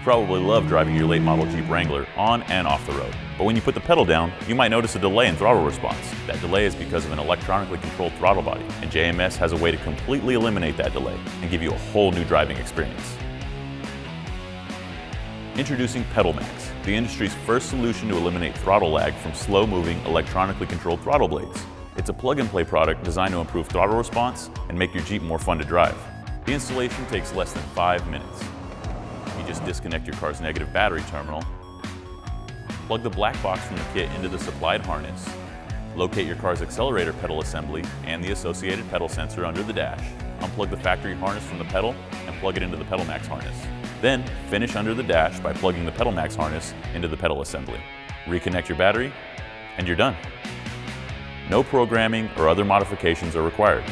probably love driving your late model Jeep Wrangler on and off the road. But when you put the pedal down, you might notice a delay in throttle response. That delay is because of an electronically controlled throttle body, and JMS has a way to completely eliminate that delay and give you a whole new driving experience. Introducing PedalMAX, the industry's first solution to eliminate throttle lag from slow-moving, electronically controlled throttle blades. It's a plug-and-play product designed to improve throttle response and make your Jeep more fun to drive. The installation takes less than 5 minutes. You just disconnect your car's negative battery terminal, plug the black box from the kit into the supplied harness, locate your car's accelerator pedal assembly and the associated pedal sensor under the dash, unplug the factory harness from the pedal and plug it into the PedalMAX harness. Then finish under the dash by plugging the PedalMAX harness into the pedal assembly. Reconnect your battery and you're done. No programming or other modifications are required.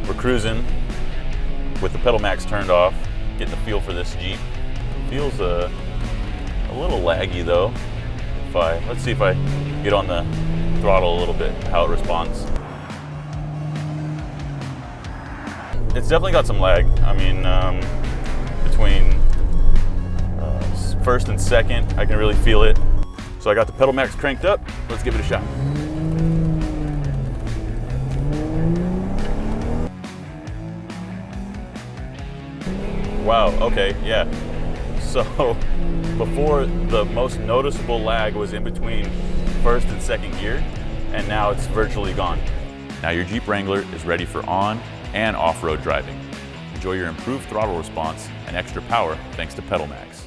We're cruising with the PedalMAX turned off, getting the feel for this Jeep. It feels a little laggy though. Let's see if I get on the throttle a little bit, how it responds. It's definitely got some lag. I mean, between first and second, I can really feel it. So I got the PedalMAX cranked up. Let's give it a shot. Wow, okay, yeah. So before, the most noticeable lag was in between first and second gear, and now it's virtually gone. Now your Jeep Wrangler is ready for on and off-road driving. Enjoy your improved throttle response and extra power thanks to PedalMAX.